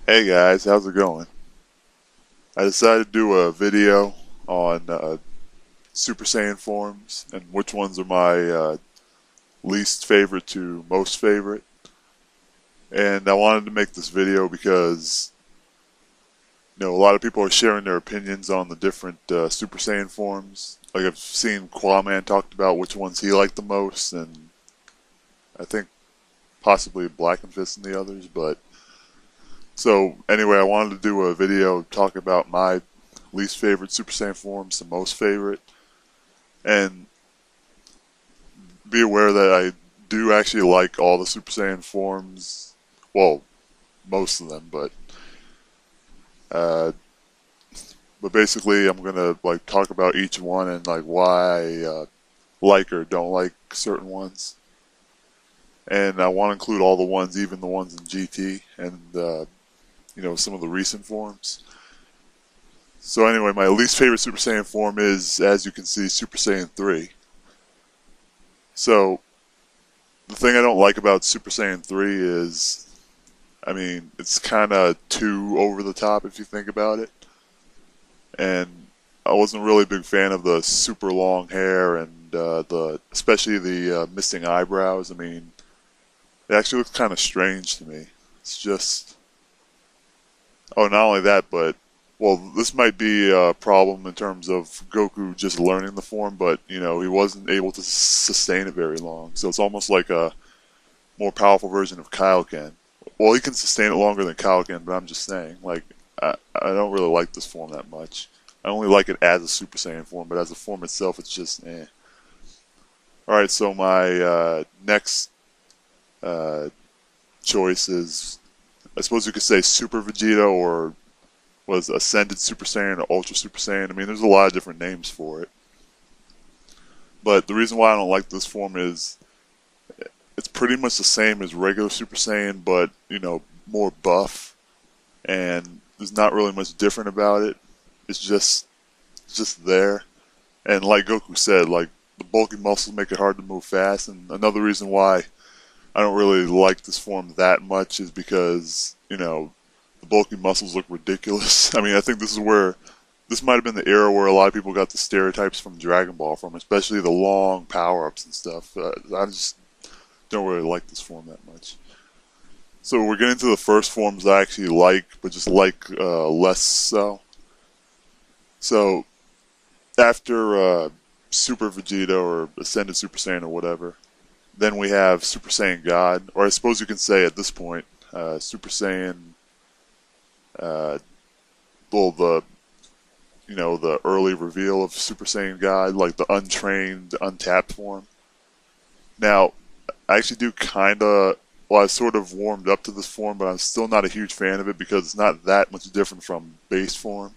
Hey guys, how's it going? I decided to do a video on Super Saiyan forms and which ones are my least favorite to most favorite. And I wanted to make this video because a lot of people are sharing their opinions on the different Super Saiyan forms. Like I've seen Quaman talked about which ones he liked the most, and I think possibly Black and Fist and the others. But so anyway, I wanted to do a video talk about my least favorite Super Saiyan forms to most favorite, and be aware that I do actually like all the Super Saiyan forms. Well, most of them, uh, but basically, I'm gonna like talk about each one and like why I like or don't like certain ones. And I want to include all the ones, even the ones in GT, and some of the recent forms. So anyway, my least favorite Super Saiyan form is, as you can see, Super Saiyan 3. So the thing I don't like about Super Saiyan 3 is, I mean, it's kind of too over the top if you think about it. And I wasn't really a big fan of the super long hair and especially the missing eyebrows. I mean, it actually looks kind of strange to me. It's just, oh, not only that, but well, this might be a problem in terms of Goku just learning the form, but he wasn't able to sustain it very long. So it's almost like a more powerful version of Kaioken. Well, he can sustain it longer than Kaioken, but I'm just saying, like, I don't really like this form that much. I only like it as a Super Saiyan form, but as a form itself, it's just eh. Alright, so my next uh, choice is, I suppose you could say Super Vegeta, or was Ascended Super Saiyan or Ultra Super Saiyan. I mean, there's a lot of different names for it. But the reason why I don't like this form is it's pretty much the same as regular Super Saiyan, but, more buff. And there's not really much different about it. It's just there. And like Goku said, like, the bulky muscles make it hard to move fast. And another reason why I don't really like this form that much is because, the bulky muscles look ridiculous. I mean, I think this might have been the era where a lot of people got the stereotypes from Dragon Ball from, especially the long power-ups and stuff. I just don't really like this form that much. So we're getting to the first forms I actually like, but just like less so. So after Super Vegeta or Ascended Super Saiyan or whatever, then we have Super Saiyan God, or I suppose you can say at this point, Super Saiyan. Uh, well, the early reveal of Super Saiyan God, like the untrained, untapped form. Now, I actually do kind of, well, I sort of warmed up to this form, but I'm still not a huge fan of it because it's not that much different from base form.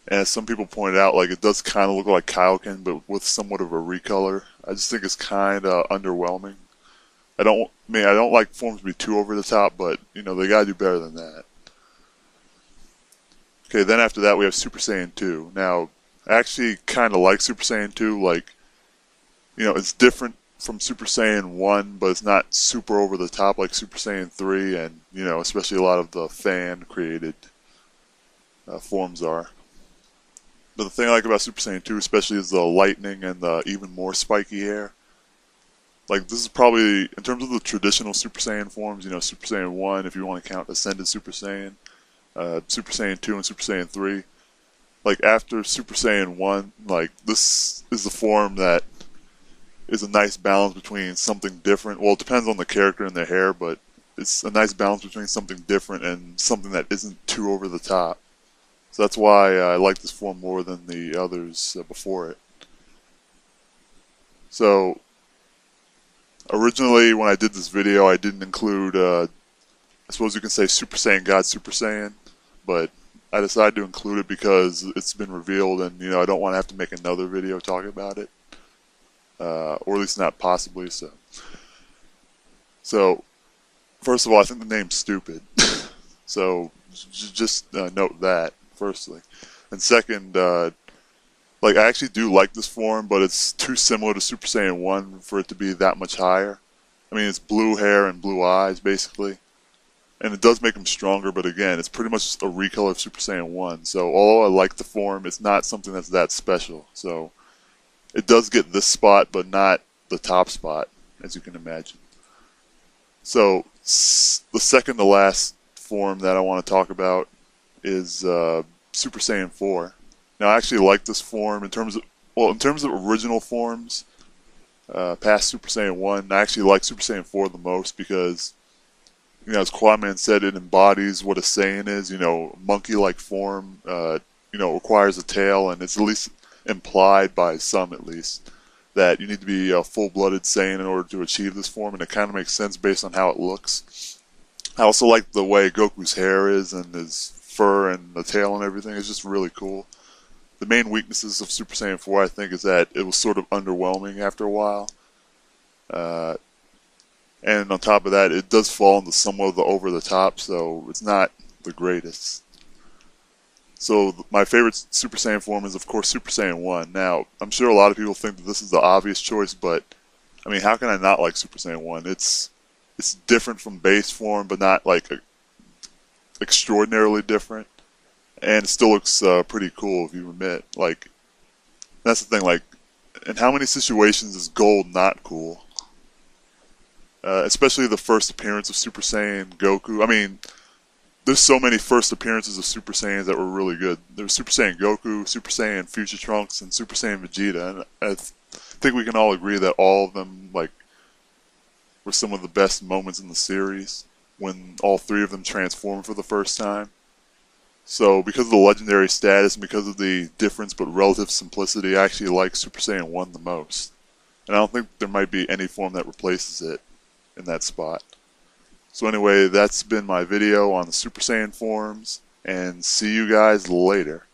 And as some people pointed out, like it does kind of look like Kaioken, but with somewhat of a recolor. I just think it's kind of underwhelming. I don't like forms to be too over the top, but they gotta do better than that. Okay, then after that we have Super Saiyan 2. Now, I actually kind of like Super Saiyan 2. Like, it's different from Super Saiyan 1, but it's not super over the top like Super Saiyan 3, and, especially a lot of the fan-created forms are. But the thing I like about Super Saiyan 2 especially is the lightning and the even more spiky hair. Like, this is probably, in terms of the traditional Super Saiyan forms, Super Saiyan 1, if you want to count Ascended Super Saiyan, Super Saiyan 2 and Super Saiyan 3. Like, after Super Saiyan 1, like, this is the form that is a nice balance between something different. Well, it depends on the character and their hair, but it's a nice balance between something different and something that isn't too over the top. So that's why I like this form more than the others before it. So, originally when I did this video, I didn't include, I suppose you can say Super Saiyan God Super Saiyan, but I decided to include it because it's been revealed and, I don't want to have to make another video talking about it. Or at least not possibly so. So, first of all, I think the name's stupid. So, just note that, firstly. And second, like, I actually do like this form, but it's too similar to Super Saiyan 1 for it to be that much higher. I mean, it's blue hair and blue eyes, basically. and it does make him stronger, but again, it's pretty much a recolor of Super Saiyan 1. So although I like the form, it's not something that's that special. So it does get this spot, but not the top spot, as you can imagine. So the second to last form that I want to talk about is Super Saiyan 4. Now I actually like this form in terms of original forms, past Super Saiyan 1. I actually like Super Saiyan 4 the most because, you know, as Quadman said, it embodies what a Saiyan is. You know, monkey-like form. You know, requires a tail, and it's at least implied by some, at least, that you need to be a full-blooded Saiyan in order to achieve this form, and it kind of makes sense based on how it looks. I also like the way Goku's hair is and his fur and the tail and everything. It's just really cool. The main weaknesses of Super Saiyan 4, I think, is that it was sort of underwhelming after a while. And on top of that, it does fall into somewhat of the over-the-top, so it's not the greatest. So my favorite Super Saiyan form is, of course, Super Saiyan 1. Now, I'm sure a lot of people think that this is the obvious choice, but, I mean, how can I not like Super Saiyan 1? It's different from base form, but not, like, extraordinarily different. And it still looks pretty cool, if you admit. Like, that's the thing, like, in how many situations is gold not cool? Especially the first appearance of Super Saiyan Goku. I mean, there's so many first appearances of Super Saiyans that were really good. There was Super Saiyan Goku, Super Saiyan Future Trunks, and Super Saiyan Vegeta. And I think we can all agree that all of them, like, were some of the best moments in the series when all three of them transformed for the first time. So because of the legendary status and because of the difference but relative simplicity, I actually like Super Saiyan 1 the most. And I don't think there might be any form that replaces it in that spot. So anyway, that's been my video on the Super Saiyan forms, and see you guys later.